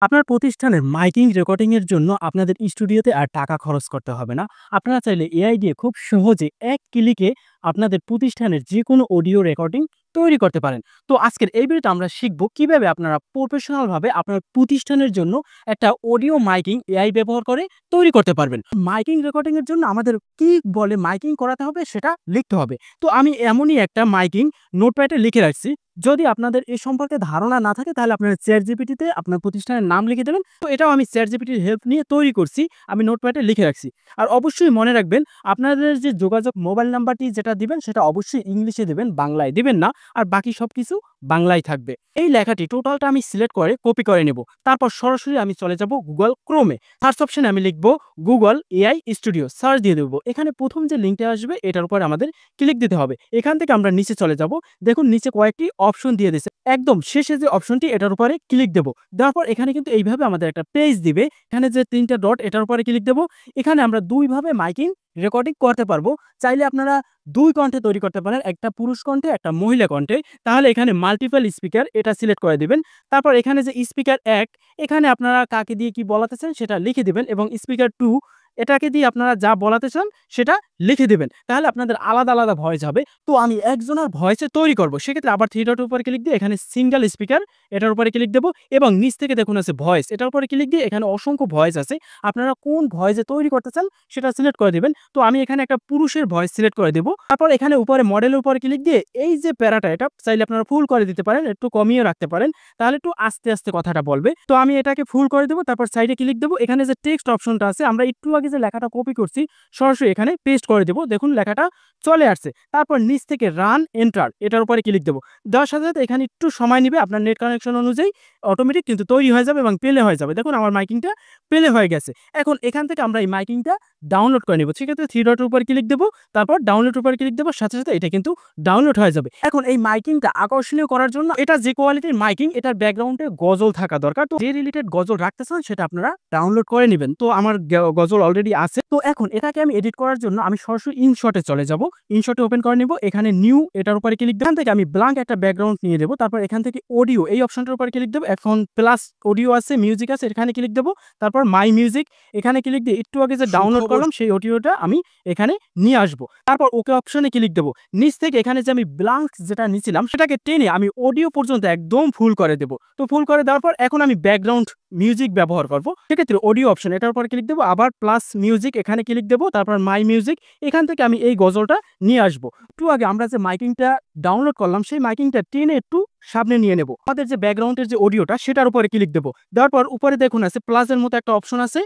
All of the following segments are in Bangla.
আপনার প্রতিষ্ঠানের মাইকিং রেকর্ডিং এর জন্য আপনাদের স্টুডিওতে আর টাকা খরচ করতে হবে না। আপনারা চাইলে এআই দিয়ে খুব সহজে এক ক্লিকে আপনাদের প্রতিষ্ঠানের যেকোনো অডিও রেকর্ডিং তৈরি করতে পারেন। তো আজকের এই ভিডিওতে আমরা শিখব কিভাবে আপনারা প্রফেশনাল ভাবে আপনার প্রতিষ্ঠানের জন্য একটা অডিও মাইকিং এআই ব্যবহার করে তৈরি করতে পারবেন। মাইকিং রেকর্ডিং এর জন্য আমাদের কি বলে মাইকিং করাতে হবে সেটা লিখতে হবে। তো আমি এমনই একটা মাইকিং নোটপ্যাডে লিখে রাখছি। যদি আপনাদের এ সম্পর্কে ধারণা না থাকে তাহলে আপনারা ChatGPT তে আপনার প্রতিষ্ঠানের নাম লিখে দেবেন। তো এটাও আমি ChatGPT এর হেল্প নিয়ে তৈরি করছি। আমি নোটপ্যাডে লিখে রাখছি। আর অবশ্যই মনে রাখবেন আপনাদের যে যোগাযোগ মোবাইল নাম্বারটি যেটা দিবেন সেটা অবশ্যই ইংলিশে দিবেন, বাংলায় দিবেন না। আর বাকি সবকিছু বাংলায় থাকবে। এই লেখাটি টোটালটা আমি সিলেক্ট করে কপি করে নেব। তারপর সরাসরি আমি চলে যাব Google Chrome এ। সার্চ অপশনে আমি লিখব Google AI Studio, সার্চ দিয়ে দেব। এখানে প্রথম যে লিঙ্কটা আসবে এটার উপর আমাদের ক্লিক দিতে হবে। এখান থেকে আমরা নিচে চলে যাব। দেখুন নিচে কয়েকটি অপশন দিয়ে দিয়েছে। একদম শেষে যে অপশনটি এটার উপরে ক্লিক দেব। দেওয়ার পর এখানে কিন্তু এইভাবে আমাদের একটা পেজ দিবে। এখানে যে ৩টা ডট এটার উপরে ক্লিক দেব। এখানে আমরা ২ ভাবে মাইকিং রেকর্ডিং করতে পারবো। চাইলে আপনারা ২ কণ্ঠে তৈরি করতে পারেন, একটা পুরুষ কণ্ঠে, একটা মহিলা কণ্ঠে। তাহলে এখানে মাল্টিপল স্পিকার এটা সিলেক্ট করে দিবেন। তারপর এখানে যে স্পিকার ১ এখানে আপনারা কাকে দিয়ে কি বলাতে চান সেটা লিখে দিবেন এবং স্পিকার ২ এটাকে দিয়ে আপনারা যা বলাতে চান সেটা লিখে দিবেন। তাহলে আপনাদের আলাদা, আলাদা ভয়েস হবে। তো আমি একজনের ভয়েসে তৈরি করব। সেক্ষেত্রে আবার ৩ ডটের উপরে ক্লিক দিয়ে এখানে সিঙ্গেল স্পিকার এটার উপরে ক্লিক দেব এবং নিচ থেকে দেখুন আছে ভয়েস। এটার উপরে ক্লিক দিয়ে এখানে অসংখ্য ভয়েস আছে। আপনারা কোন ভয়েসে তৈরি করতে চান সেটা সিলেক্ট করে দিবেন। তো আমি এখানে একটা পুরুষের ভয়েস সিলেক্ট করে দেব। তারপর এখানে উপরে মডেলের উপরে ক্লিক দিয়ে এই যে প্যারাটা এটা চাইলে আপনারা ফুল করে দিতে পারেন, একটু কমিয়ে রাখতে পারেন। তাহলে একটু আস্তে, আস্তে কথাটা বলবে। তো আমি এটাকে ফুল করে দেব। তারপর সাইডে ক্লিক দেব। এখানে যে টেক্সট অপশনটা আছে আমরা একটু আগে যে লেখাটা কপি করছি সরাসরি এখানে পেস্ট করে দেব। দেখুন লেখাটা চলে আসছে। তারপর নিচ থেকে রান এন্টার এটার উপরে ক্লিক দেব। দেওয়ার সাথে, সাথে এখানে একটু সময় নিবে আপনার নেট কানেকশন অনুযায়ী অটোমেটিক কিন্তু তৈরি হয়ে যাবে এবং প্লে হয়ে যাবে। দেখুন আমার মাইকিংটা প্লে হয়ে গেছে। এখন এখান থেকে আমরা এই মাইকিংটা ডাউনলোড করে নেব। সেক্ষেত্রে 3 ডটের উপর ক্লিক দেব। তারপর ডাউনলোডের উপর ক্লিক দেব। সাথে, সাথে এটা কিন্তু ডাউনলোড হয়ে যাবে। এখন এই মাইকিংটা আকর্ষণীয় করার জন্য এটা যে কোয়ালিটির মাইকিং এটার ব্যাকগ্রাউন্ডে গজল থাকা দরকার। তো যে রিলেটেড গজল রাখতে চান সেটা আপনারা ডাউনলোড করে নেবেন। তো আমার গজল অলরেডি আছে। তো এখন এটাকে আমি এডিট করার জন্য আমি সরাসরি ইনশটে চলে যাব। ইনশটে ওপেন করে নেব। এখানে নিউ এটার উপরে ক্লিক দেব। এখান থেকে আমি ব্ল্যাঙ্ক একটা ব্যাকগ্রাউন্ড নিয়ে দেব। তারপর এখান থেকে অডিও এই অপশনটার উপরে ক্লিক দেব। এখন প্লাস অডিও আছে, মিউজিক আছে, এখানে ক্লিক দেব। তারপর মাই মিউজিক এখানে ক্লিক দিয়ে একটু আগে যে ডাউনলোড করলাম সেই অডিওটা আমি এখানে নিয়ে আসবো। তারপর ওকে অপশনে ক্লিক দেব। নিচ থেকে এখানে যে আমি ব্ল্যাঙ্ক যেটা নিয়েছিলাম সেটাকে টেনে আমি অডিও পর্যন্ত একদম ফুল করে দেব। তো ফুল করে দেওয়ার পর এখন আমি ব্যাকগ্রাউন্ড মিউজিক ব্যবহার করব। সেক্ষেত্রে অডিও অপশন এটার উপর ক্লিক দেব। আবার প্লাস মিউজিক এখানে ক্লিক দেব। তারপর মাই মিউজিক এখান থেকে আমি এই গজলটা নিয়ে আসবো। একটু আগে আমরা যে মাইকিংটা ডাউনলোড করলাম সেই মাইকিংটা টেনে একটু সামনে নিয়ে নেব। আমাদের যে ব্যাকগ্রাউন্ডের যে অডিওটা সেটার উপরে ক্লিক দেব। দেওয়ার পর উপরে দেখুন আছে প্লাসের মতো একটা অপশন আছে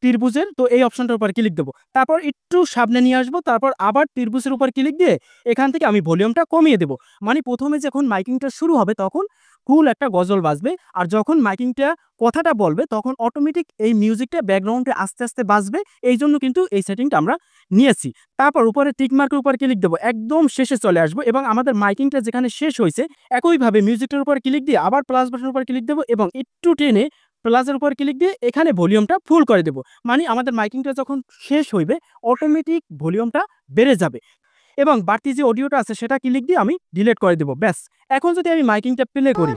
ত্রিভুজের। তো এই অপশনটার উপর ক্লিক দেব। তারপর একটু সামনে নিয়ে আসবো। তারপর আবার ত্রিভুজের উপর ক্লিক দিয়ে এখান থেকে আমি ভলিউমটা কমিয়ে দেব। মানে প্রথমে যখন মাইকিংটা শুরু হবে তখন ফুল একটা গজল বাজবে। আর যখন মাইকিংটা কথাটা বলবে তখন অটোমেটিক এই মিউজিকটা ব্যাকগ্রাউন্ডে আস্তে, আস্তে বাজবে। এইজন্য কিন্তু এই সেটিংটা আমরা নিয়েছি। তারপর উপরে টিক মার্কের উপর ক্লিক দেব। একদম শেষে চলে আসবো এবং আমাদের মাইকিংটা যেখানে শেষ হয়েছে একইভাবে মিউজিকটার উপর ক্লিক দিয়ে আবার প্লাস বাটনের উপর ক্লিক দেব এবং একটু টেনে প্লাসের উপর ক্লিক দিয়ে এখানে ভলিউমটা ফুল করে দেব। মানে আমাদের মাইকিংটা যখন শেষ হইবে অটোমেটিক ভলিউমটা বেড়ে যাবে এবং বাড়তি যে অডিওটা আছে সেটা ক্লিক দিয়ে আমি ডিলিট করে দেব। ব্যাস। এখন যদি আমি মাইকিংটা প্লে করি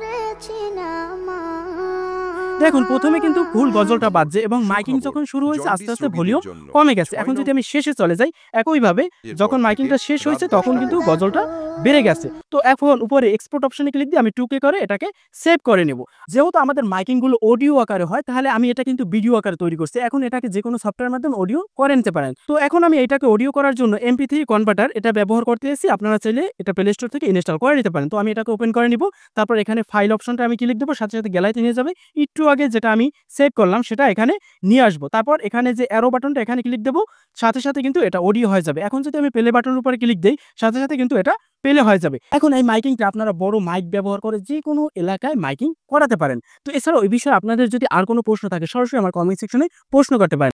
দেখুন প্রথমে কিন্তু ফুল গজলটা বাজছে এবং মাইকিং যখন শুরু হয়েছে আস্তে, আস্তে ভলিউম কমে গেছে। এখন যদি আমি শেষে চলে যাই একইভাবে যখন মাইকিংটা শেষ হয়েছে তখন কিন্তু গজলটা বেড়ে গেছে। তো এখন উপরে এক্সপোর্ট অপশনে ক্লিক দিয়ে আমি 2K করে এটাকে সেভ করে নেব। যেহেতু আমাদের মাইকিং গুলো অডিও আকারে হয় তাহলে আমি এটা কিন্তু ভিডিও আকারে তৈরি করছি। এখন এটাকে যে কোনো সফটওয়্যারের মাধ্যমে অডিও করে নিতে পারেন। তো এখন আমি এটাকে অডিও করার জন্য MP3 কনভার্টার এটা ব্যবহার করতে এসেছি। আপনারা চাইলে এটা প্লে স্টোর থেকে ইনস্টল করে নিতে পারেন। তো আমি এটাকে ওপেন করে নিব। তারপর এখানে ফাইল অপশনটা আমি ক্লিক দেব। সাথে, সাথে গ্যালারিতে নিয়ে যাবে। একটু আগে যেটা আমি সেভ করলাম সেটা এখানে নিয়ে আসবো। তারপর এখানে যে অ্যারো বাটনটা এখানে ক্লিক দেব। সাথে, সাথে কিন্তু এটা অডিও হয়ে যাবে। এখন যদি আমি প্লে বাটনের উপরে ক্লিক দেই সাথে, সাথে কিন্তু এটা প্লে হয়ে যাবে। এখন এই মাইকিংটা আপনারা বড় মাইক ব্যবহার করে যে কোনো এলাকায় মাইকিং করাতে পারেন। তো এছাড়াও এই বিষয়ে আপনাদের যদি আর কোনো প্রশ্ন থাকে সরাসরি আমার কমেন্ট সেকশনে প্রশ্ন করতে পারেন।